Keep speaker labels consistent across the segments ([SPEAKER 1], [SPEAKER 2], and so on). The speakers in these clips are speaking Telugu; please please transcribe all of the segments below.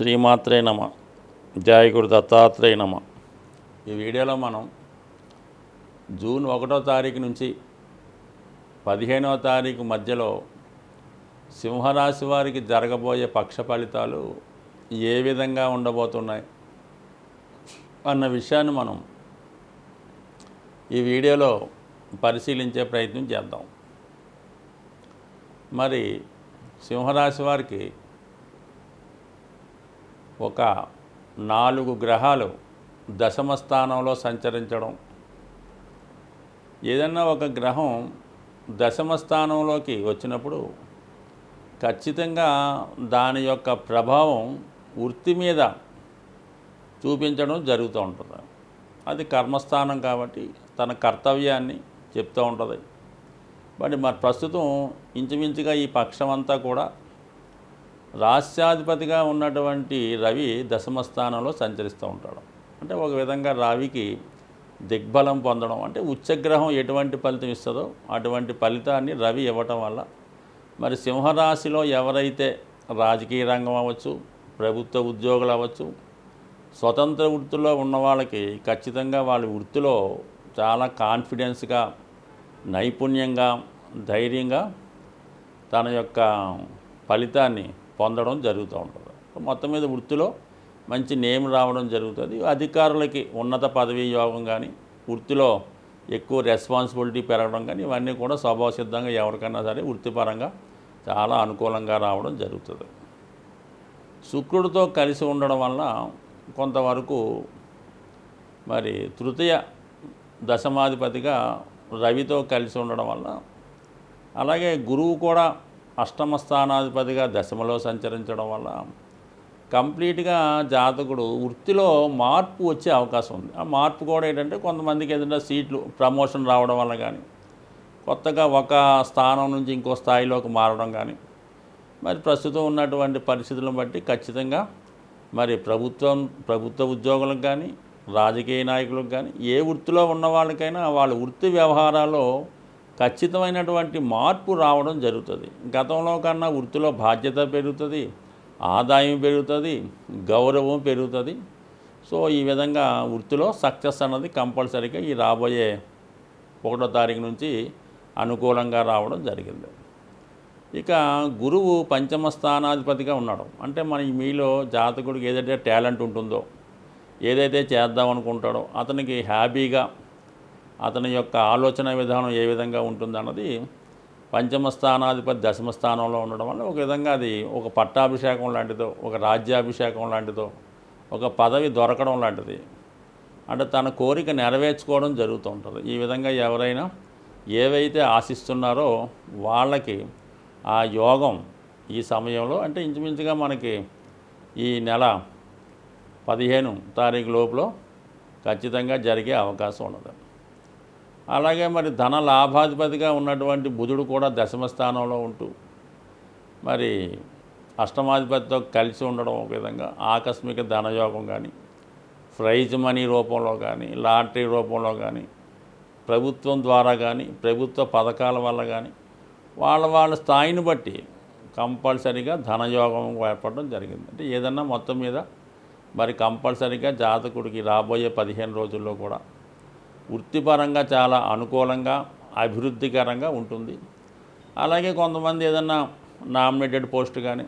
[SPEAKER 1] శ్రీమాత్రే నమ. జయ గురు దత్తాత్రేయ నమ. ఈ వీడియోలో మనం జూన్ 1వ తారీఖు నుంచి 15వ తారీఖు మధ్యలో సింహరాశి వారికి జరగబోయే పక్ష ఫలితాలు ఏ విధంగా ఉండబోతున్నాయి అన్న విషయాన్ని మనం ఈ వీడియోలో పరిశీలించే ప్రయత్నం చేద్దాం. మరి సింహరాశి వారికి ఒక 4 గ్రహాలు దశమ స్థానంలో సంచరించడం, ఏదన్నా ఒక గ్రహం దశమ స్థానంలోకి వచ్చినప్పుడు ఖచ్చితంగా దాని యొక్క ప్రభావం వృత్తి మీద చూపించడం జరుగుతూ ఉంటుంది. అది కర్మస్థానం కాబట్టి తన కర్తవ్యాన్ని చెప్తూ ఉంటుంది. మరి ప్రస్తుతం ఇంచుమించుగా ఈ పక్షమంతా కూడా రాష్ట్రాధిపతిగా ఉన్నటువంటి రవి దశమ స్థానంలో సంచరిస్తూ ఉంటాడు. అంటే ఒక విధంగా రవికి దిగ్బలం పొందడం, అంటే ఉచ్చగ్రహం ఎటువంటి ఫలితం ఇస్తుందో అటువంటి ఫలితాన్ని రవి ఇవ్వటం వల్ల మరి సింహరాశిలో ఎవరైతే రాజకీయ రంగం అవ్వచ్చు, ప్రభుత్వ ఉద్యోగులు అవ్వచ్చు, స్వతంత్ర వృత్తిలో ఉన్న వాళ్ళకి ఖచ్చితంగా వాళ్ళ వృత్తిలో చాలా కాన్ఫిడెన్స్గా, నైపుణ్యంగా, ధైర్యంగా తన యొక్క ఫలితాన్ని పొందడం జరుగుతూ ఉంటుంది. మొత్తం మీద వృత్తిలో మంచి నేమ్ రావడం జరుగుతుంది. అధికారులకి ఉన్నత పదవీ యోగం కానీ, వృత్తిలో ఎక్కువ రెస్పాన్సిబిలిటీ పెరగడం కానీ, ఇవన్నీ కూడా స్వభావసిద్ధంగా ఎవరికైనా సరే వృత్తిపరంగా చాలా అనుకూలంగా రావడం జరుగుతుంది. శుక్రుడితో కలిసి ఉండడం వల్ల కొంతవరకు మరి తృతీయ దశమాధిపతిగా రవితో కలిసి ఉండడం వల్ల, అలాగే గురువు కూడా అష్టమ స్థానాధిపతిగా దశమలో సంచరించడం వల్ల కంప్లీట్గా జాతకుడు వృత్తిలో మార్పు వచ్చే అవకాశం ఉంది. ఆ మార్పు కూడా ఏంటంటే కొంతమందికి ఏదైనా సీట్లు ప్రమోషన్ రావడం వల్ల కానీ, కొత్తగా ఒక స్థానం నుంచి ఇంకో స్థాయిలోకి మారడం కానీ, మరి ప్రస్తుతం ఉన్నటువంటి పరిస్థితులను బట్టి ఖచ్చితంగా మరి ప్రభుత్వ ఉద్యోగులకు కానీ, రాజకీయ నాయకులకు కానీ, ఏ వృత్తిలో ఉన్న వాళ్ళకైనా వాళ్ళ వృత్తి వ్యవహారాల్లో ఖచ్చితమైనటువంటి మార్పు రావడం జరుగుతుంది. గతంలో కన్నా వృత్తిలో బాధ్యత పెరుగుతుంది, ఆదాయం పెరుగుతుంది, గౌరవం పెరుగుతుంది. సో ఈ విధంగా వృత్తిలో సక్సెస్ అన్నది కంపల్సరీగా ఈ రాబోయే 1వ తారీఖు నుంచి అనుకూలంగా రావడం జరిగింది. ఇక గురువు పంచమ స్థానాధిపతిగా ఉన్నాడు. అంటే మీలో జాతకుడికి ఏదైతే టాలెంట్ ఉంటుందో, ఏదైతే చేద్దాం అనుకుంటాడో, అతనికి హ్యాపీగా అతని యొక్క ఆలోచన విధానం ఏ విధంగా ఉంటుందన్నది పంచమ స్థానాధిపతి దశమ స్థానంలో ఉండడం వల్ల ఒక విధంగా అది ఒక పట్టాభిషేకం లాంటిదో, ఒక రాజ్యాభిషేకం లాంటిదో, ఒక పదవి దొరకడం లాంటిది. అంటే తన కోరిక నెరవేర్చుకోవడం జరుగుతూ ఉంటుంది. ఈ విధంగా ఎవరైనా ఏవైతే ఆశిస్తున్నారో వాళ్ళకి ఆ యోగం ఈ సమయంలో, అంటే ఇంచుమించుగా మనకి ఈ నెల 15 తారీఖు లోపల ఖచ్చితంగా జరిగే అవకాశం ఉన్నది. అలాగే మరి ధన లాభాధిపతిగా ఉన్నటువంటి బుధుడు కూడా దశమ స్థానంలో ఉంటూ మరి అష్టమాధిపతితో కలిసి ఉండడం ఒక విధంగా ఆకస్మిక ధనయోగం కానీ, ప్రైజ్ మనీ రూపంలో కానీ, లాటరీ రూపంలో కానీ, ప్రభుత్వం ద్వారా కానీ, ప్రభుత్వ పథకాల వల్ల కానీ వాళ్ళ స్థాయిని బట్టి కంపల్సరీగా ధనయోగం ఏర్పడడం జరిగింది. అంటే ఏదన్నా మొత్తం మీద మరి కంపల్సరీగా జాతకుడికి రాబోయే 15 రోజుల్లో కూడా వృత్తిపరంగా చాలా అనుకూలంగా, అభివృద్ధికరంగా ఉంటుంది. అలాగే కొంతమంది ఏదన్నా నామినేటెడ్ పోస్ట్ కానీ,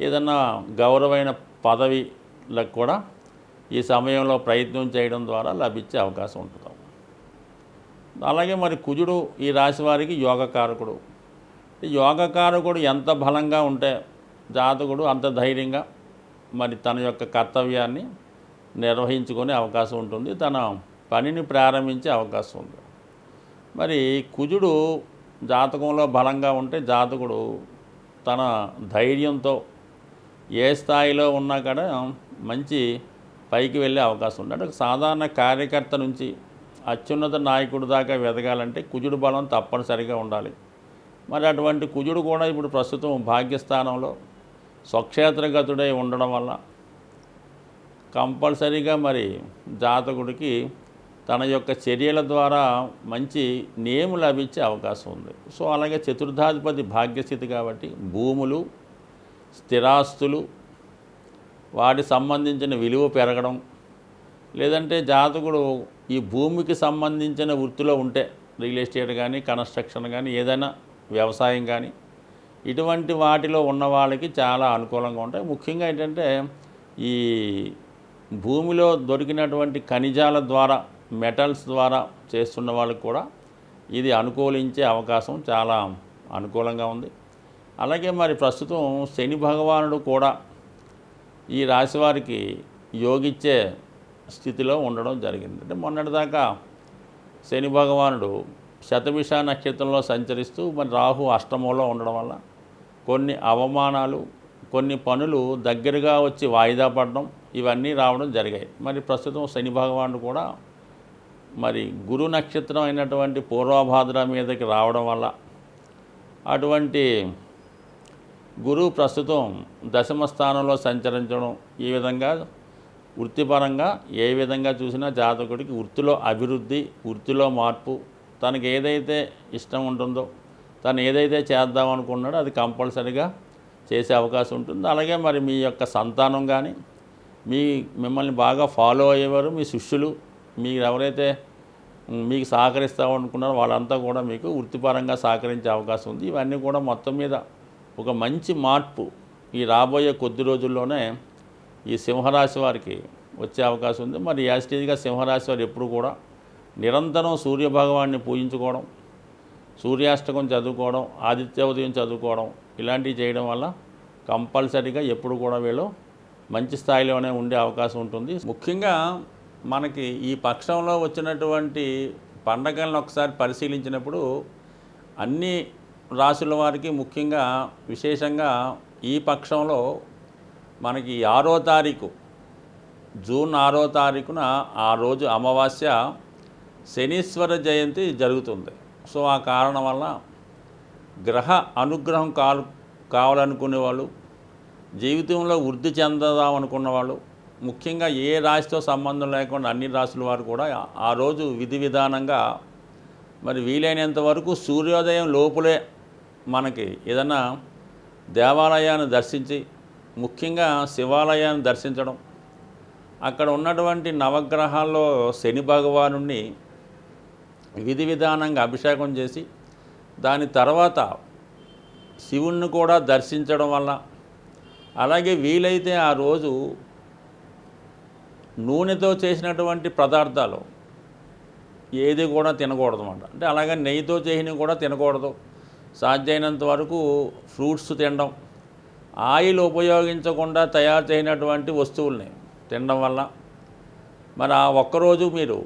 [SPEAKER 1] ఏదన్నా గౌరవమైన పదవిలకు కూడా ఈ సమయంలో ప్రయత్నం చేయడం ద్వారా లభించే అవకాశం ఉంటుంది. అలాగే మరి కుజుడు ఈ రాశి వారికి యోగకారకుడు. యోగకారకుడు ఎంత బలంగా ఉంటే జాతకుడు అంత ధైర్యంగా మరి తన యొక్క కర్తవ్యాన్ని నిర్వహించుకునే అవకాశం ఉంటుంది, తన పనిని ప్రారంభించే అవకాశం ఉంది. మరి కుజుడు జాతకంలో బలంగా ఉంటే జాతకుడు తన ధైర్యంతో ఏ స్థాయిలో ఉన్నా కూడా మంచి పైకి వెళ్ళే అవకాశం ఉంది. అంటే సాధారణ కార్యకర్త నుంచి అత్యున్నత నాయకుడి దాకా ఎదగాలంటే కుజుడు బలం తప్పనిసరిగా ఉండాలి. మరి అటువంటి కుజుడు కూడా ఇప్పుడు ప్రస్తుతం భాగ్యస్థానంలో స్వక్షేత్రగతుడై ఉండడం వల్ల కంపల్సరీగా మరి జాతకుడికి తన యొక్క చర్యల ద్వారా మంచి నేమ్ లభించే అవకాశం ఉంది. సో అలాగే చతుర్థాధిపతి భాగ్యస్థితి కాబట్టి భూములు, స్థిరాస్తులు, వాటికి సంబంధించిన విలువ పెరగడం, లేదంటే జాతకుడు ఈ భూమికి సంబంధించిన వృత్తిలో ఉంటే రియల్ ఎస్టేట్ కానీ, కన్స్ట్రక్షన్ కానీ, ఏదైనా వ్యవసాయం కానీ, ఇటువంటి వాటిలో ఉన్న వాళ్ళకి చాలా అనుకూలంగా ఉంటాయి. ముఖ్యంగా ఏంటంటే ఈ భూమిలో దొరికినటువంటి ఖనిజాల ద్వారా, మెటల్స్ ద్వారా చేస్తున్న వాళ్ళకి కూడా ఇది అనుకూలించే అవకాశం చాలా అనుకూలంగా ఉంది. అలాగే మరి ప్రస్తుతం శని భగవానుడు కూడా ఈ రాశి వారికి యోగిచ్చే స్థితిలో ఉండడం జరిగింది. అంటే మొన్నటిదాకా శని భగవానుడు శతభిష నక్షత్రంలో సంచరిస్తూ మరి రాహు అష్టమంలో ఉండడం వల్ల కొన్ని అవమానాలు, కొన్ని పనులు దగ్గరగా వచ్చి వాయిదా పడడం, ఇవన్నీ రావడం జరిగాయి. మరి ప్రస్తుతం శని భగవానుడు కూడా మరి గురు నక్షత్రం అయినటువంటి పూర్వభాద్ర మీదకి రావడం వల్ల అటువంటి గురువు ప్రస్తుతం దశమ స్థానంలో సంచరించడం, ఈ విధంగా వృత్తిపరంగా ఏ విధంగా చూసినా జాతకుడికి వృత్తిలో అభివృద్ధి, వృత్తిలో మార్పు, తనకి ఏదైతే ఇష్టం ఉంటుందో, తను ఏదైతే చేద్దాం అనుకున్నాడో అది కంపల్సరీగా చేసే అవకాశం ఉంటుంది. అలాగే మరి మీ యొక్క సంతానం కానీ, మిమ్మల్ని బాగా ఫాలో అయ్యేవారు మీ శిష్యులు, మీరు ఎవరైతే మీకు సహకరిస్తామనుకున్నారో వాళ్ళంతా కూడా మీకు వృత్తిపరంగా సహకరించే అవకాశం ఉంది. ఇవన్నీ కూడా మొత్తం మీద ఒక మంచి మార్పు ఈ రాబోయే కొద్ది రోజుల్లోనే ఈ సింహరాశి వారికి వచ్చే అవకాశం ఉంది. మరి యాజిటీజ్గా సింహరాశి వారు ఎప్పుడు కూడా నిరంతరం సూర్యభగవాన్ని పూజించుకోవడం, సూర్యాష్టకం చదువుకోవడం, ఆదిత్య ఉదయం చదువుకోవడం, ఇలాంటివి చేయడం వల్ల కంపల్సరీగా ఎప్పుడు కూడా వీళ్ళు మంచి స్థాయిలోనే ఉండే అవకాశం ఉంటుంది. ముఖ్యంగా మనకి ఈ పక్షంలో వచ్చినటువంటి పండగలను ఒకసారి పరిశీలించినప్పుడు అన్ని రాశుల వారికి ముఖ్యంగా విశేషంగా ఈ పక్షంలో మనకి 6వ తారీఖు జూన్ 6వ తారీఖున ఆ రోజు అమావాస్య శనీశ్వర జయంతి జరుగుతుంది. సో ఆ కారణం వల్ల గ్రహ అనుగ్రహం కావాలనుకునే వాళ్ళు, జీవితంలో వృద్ధి చెందదాం అనుకున్న వాళ్ళు, ముఖ్యంగా ఏ రాశితో సంబంధం లేకుండా అన్ని రాశుల వారు కూడా ఆ రోజు విధి విధానంగా మరి వీలైనంత వరకు సూర్యోదయం లోపలే మనకి ఏదైనా దేవాలయాన్ని దర్శించి, ముఖ్యంగా శివాలయాన్ని దర్శించడం, అక్కడ ఉన్నటువంటి నవగ్రహాల్లో శని భగవానుణ్ణి విధి విధానంగా అభిషేకం చేసి దాని తర్వాత శివుణ్ణి కూడా దర్శించడం వల్ల, అలాగే వీలైతే ఆ రోజు నూనెతో చేసినటువంటి పదార్థాలు ఏది కూడా తినకూడదు అన్నమాట. అంటే అలాగే నెయ్యితో చేసినవి కూడా తినకూడదు. సాధ్యమైనంత వరకు ఫ్రూట్స్ తినడం, ఆయిల్ ఉపయోగించకుండా తయారు చేయనటువంటి వస్తువుల్ని తినడం వల్ల మరి ఆ ఒక్కరోజు మీరు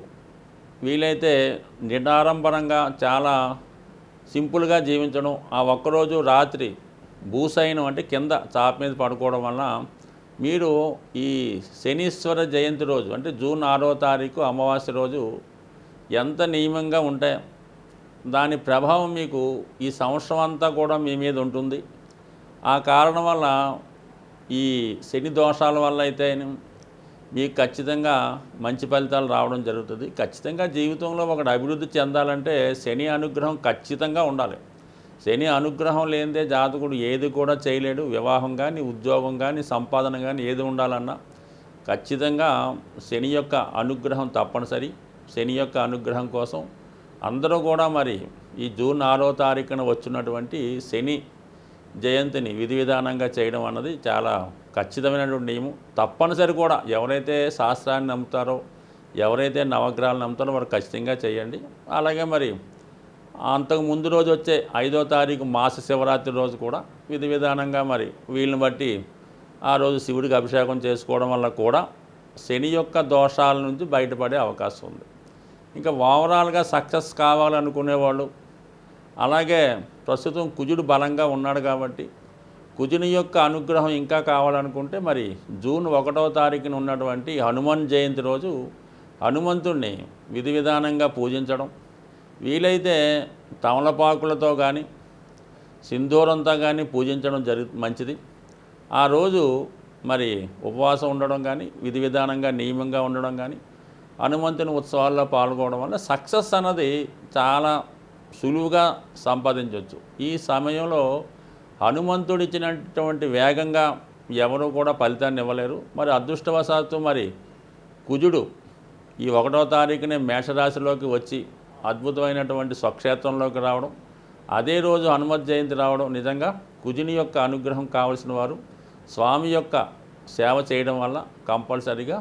[SPEAKER 1] వీలైతే నిడారంభరంగా చాలా సింపుల్గా జీవించడం, ఆ ఒక్కరోజు రాత్రి భూసైనం అంటే కింద చాప మీద పడుకోవడం వల్ల మీరు ఈ శనీశ్వర జయంతి రోజు అంటే జూన్ 6వ తారీఖు అమావాస్య రోజు ఎంత నియమంగా ఉంటే దాని ప్రభావం మీకు ఈ సంవత్సరం అంతా కూడా మీ మీద ఉంటుంది. ఆ కారణం వల్ల ఈ శని దోషాల వల్ల అయితే మీకు ఖచ్చితంగా మంచి ఫలితాలు రావడం జరుగుతుంది. ఖచ్చితంగా జీవితంలో ఒకటి అభివృద్ధి చెందాలంటే శని అనుగ్రహం ఖచ్చితంగా ఉండాలి. శని అనుగ్రహం లేనిదే జాతకుడు ఏది కూడా చేయలేడు. వివాహం కానీ, ఉద్యోగం కానీ, సంపాదన కానీ ఏది ఉండాలన్నా ఖచ్చితంగా శని యొక్క అనుగ్రహం తప్పనిసరి. శని యొక్క అనుగ్రహం కోసం అందరూ కూడా మరి ఈ జూన్ 6వ తారీఖున వచ్చినటువంటి శని జయంతిని విధి విధానంగా చేయడం అన్నది చాలా ఖచ్చితమైనటువంటి నియమం. తప్పనిసరి కూడా ఎవరైతే శాస్త్రాన్ని నమ్ముతారో, ఎవరైతే నవగ్రహాలను నమ్ముతారో వారు ఖచ్చితంగా చేయండి. అలాగే మరి అంతకు ముందు రోజు వచ్చే 5వ తారీఖు మాస శివరాత్రి రోజు కూడా విధి విధానంగా మరి వీళ్ళని బట్టి ఆ రోజు శివుడికి అభిషేకం చేసుకోవడం వల్ల కూడా శని యొక్క దోషాల నుంచి బయటపడే అవకాశం ఉంది. ఇంకా ఓవరాల్గా సక్సెస్ కావాలనుకునేవాళ్ళు, అలాగే ప్రస్తుతం కుజుడు బలంగా ఉన్నాడు కాబట్టి కుజుని యొక్క అనుగ్రహం ఇంకా కావాలనుకుంటే మరి జూన్ 1వ తారీఖున ఉన్నటువంటి హనుమాన్ జయంతి రోజు హనుమంతుణ్ణి విధి విధానంగా పూజించడం, వీలైతే తమలపాకులతో కానీ సింధూరంతో కానీ పూజించడం మంచిది. ఆ రోజు మరి ఉపవాసం ఉండడం కానీ, విధి విధానంగా నియమంగా ఉండడం కానీ, హనుమంతుని ఉత్సవాల్లో పాల్గొనడం వల్ల సక్సెస్ అన్నది చాలా సులువుగా సంపాదించవచ్చు. ఈ సమయంలో హనుమంతుడిచ్చినటువంటి వేగంగా ఎవరు కూడా ఫలితాన్ని ఇవ్వలేరు. మరి అదృష్టవశాత్తు మరి కుజుడు ఈ 1వ తారీఖునే మేషరాశిలోకి వచ్చి అద్భుతమైనటువంటి స్వక్షేత్రంలోకి రావడం, అదే రోజు హనుమత్ జయంతి రావడం, నిజంగా కుజుని యొక్క అనుగ్రహం కావలసిన వారు స్వామి యొక్క సేవ చేయడం వల్ల కంపల్సరీగా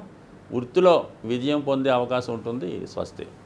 [SPEAKER 1] వృత్తిలో విజయం పొందే అవకాశం ఉంటుంది. స్వస్తి.